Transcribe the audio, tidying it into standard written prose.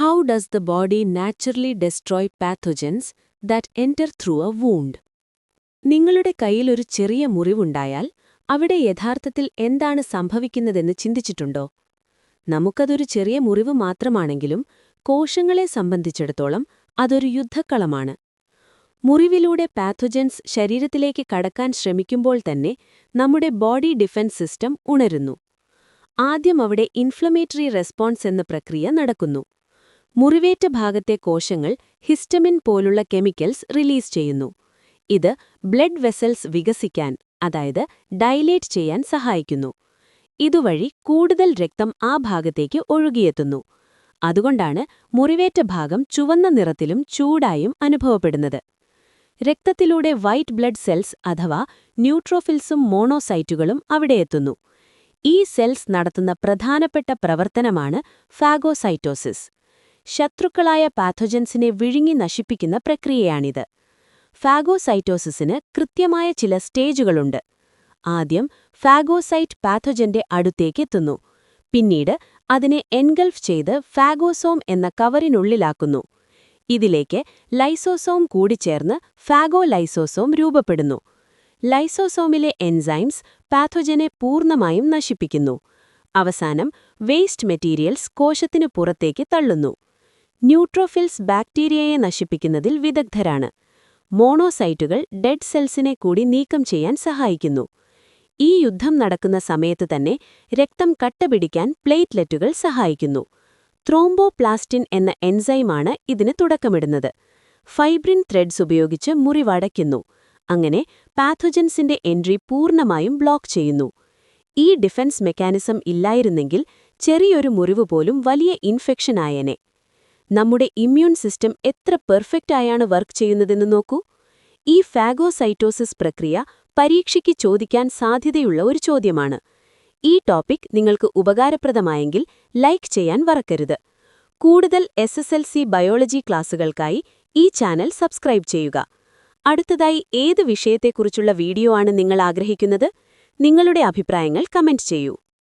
How does the body naturally destroy pathogens that enter through a wound? നിങ്ങളുടെ കയ്യിൽ ഒരു ചെറിയ മുറിവുണ്ടായാൽ അവിടെ യഥാർത്ഥത്തിൽ എന്താണ് സംഭവിക്കുന്നതെന്ന് ചിന്തിച്ചിട്ടുണ്ടോ? നമുക്കതൊരു ചെറിയ മുറിവ് മാത്രമാണെങ്കിലും കോശങ്ങളെ സംബന്ധിച്ചിടത്തോളം അതൊരു യുദ്ധക്കളമാണ്. മുറിവിലൂടെ പാത്തോജൻസ് ശരീരത്തിലേക്ക് കടക്കാൻ ശ്രമിക്കുമ്പോൾ തന്നെ നമ്മുടെ ബോഡി ഡിഫൻസ് സിസ്റ്റം ഉണരുന്നു. ആദ്യം അവിടെ ഇൻഫ്ലമേറ്ററി റെസ്പോൺസ് എന്ന പ്രക്രിയ നടക്കുന്നു. മുറിവേറ്റ ഭാഗത്തെ കോശങ്ങൾ ഹിസ്റ്റമിൻ പോലുള്ള കെമിക്കൽസ് റിലീസ് ചെയ്യുന്നു. ഇത് ബ്ലഡ് വെസൽസ് വികസിക്കാൻ, അതായത് ഡൈലേറ്റ് ചെയ്യാൻ സഹായിക്കുന്നു. ഇതുവഴി കൂടുതൽ രക്തം ആ ഭാഗത്തേക്ക് ഒഴുകിയെത്തുന്നു. അതുകൊണ്ടാണ് മുറിവേറ്റ ഭാഗം ചുവന്ന നിറത്തിലും ചൂടായും അനുഭവപ്പെടുന്നത്. രക്തത്തിലൂടെ വൈറ്റ് ബ്ലഡ് സെൽസ് അഥവാ ന്യൂട്രോഫിൽസും മോണോസൈറ്റുകളും അവിടെയെത്തുന്നു. ഈ സെൽസ് നടത്തുന്ന പ്രധാനപ്പെട്ട പ്രവർത്തനമാണ് ഫാഗോസൈറ്റോസിസ്. ശത്രുക്കളായ പാത്തോജൻസിനെ വിഴുങ്ങി നശിപ്പിക്കുന്ന പ്രക്രിയയാണിത്. ഫാഗോസൈറ്റോസിസിന് കൃത്യമായ ചില സ്റ്റേജുകളുണ്ട്. ആദ്യം ഫാഗോസൈറ്റ് പാത്തോജന്റെ അടുത്തേക്കെത്തുന്നു. പിന്നീട് അതിനെ എൻഗൾഫ് ചെയ്ത് ഫാഗോസോം എന്ന കവറിനുള്ളിലാക്കുന്നു. ഇതിലേക്ക് ലൈസോസോം കൂടിച്ചേർന്ന് ഫാഗോലൈസോസോം രൂപപ്പെടുന്നു. ലൈസോസോമിലെ എൻസൈംസ് പാത്തോജനെ പൂർണ്ണമായും നശിപ്പിക്കുന്നു. അവസാനം വേസ്റ്റ് മെറ്റീരിയൽസ് കോശത്തിനു പുറത്തേക്ക് തള്ളുന്നു. ന്യൂട്രോഫിൽസ് ബാക്ടീരിയയെ നശിപ്പിക്കുന്നതിൽ വിദഗ്ധരാണ്. മോണോസൈറ്റുകൾ ഡെഡ് സെൽസിനെ കൂടി നീക്കം ചെയ്യാൻ സഹായിക്കുന്നു. ഈ യുദ്ധം നടക്കുന്ന സമയത്ത് തന്നെ രക്തം കട്ടപിടിക്കാൻ പ്ലേറ്റ്ലെറ്റുകൾ സഹായിക്കുന്നു. ത്രോംബോപ്ലാസ്റ്റിൻ എന്ന എൻസൈമാണ് ഇതിന് തുടക്കമിടുന്നത്. ഫൈബ്രിൻ ത്രെഡ്സ് ഉപയോഗിച്ച് മുറിവടയ്ക്കുന്നു. അങ്ങനെ പാത്തോജൻസിന്റെ എൻട്രി പൂർണ്ണമായും ബ്ലോക്ക് ചെയ്യുന്നു. ഈ ഡിഫൻസ് മെക്കാനിസം ഇല്ലായിരുന്നെങ്കിൽ ചെറിയൊരു മുറിവ് പോലും വലിയ ഇൻഫെക്ഷൻ ആയേനെ. നമ്മുടെ ഇമ്മ്യൂൺ സിസ്റ്റം എത്ര പെർഫെക്റ്റായാണ് വർക്ക് ചെയ്യുന്നതെന്ന് നോക്കൂ. ഈ ഫാഗോസൈറ്റോസിസ് പ്രക്രിയ പരീക്ഷയ്ക്ക് ചോദിക്കാൻ സാധ്യതയുള്ള ഒരു ചോദ്യമാണ്. ഈ ടോപ്പിക് നിങ്ങൾക്ക് ഉപകാരപ്രദമായെങ്കിൽ ലൈക്ക് ചെയ്യാൻ മറക്കരുത്. കൂടുതൽ SSLC ബയോളജി ക്ലാസുകൾക്കായി ഈ ചാനൽ സബ്സ്ക്രൈബ് ചെയ്യുക. അടുത്തതായി ഏത് വിഷയത്തെക്കുറിച്ചുള്ള വീഡിയോ ആണ് നിങ്ങൾ ആഗ്രഹിക്കുന്നത്? നിങ്ങളുടെ അഭിപ്രായങ്ങൾ കമന്റ് ചെയ്യൂ.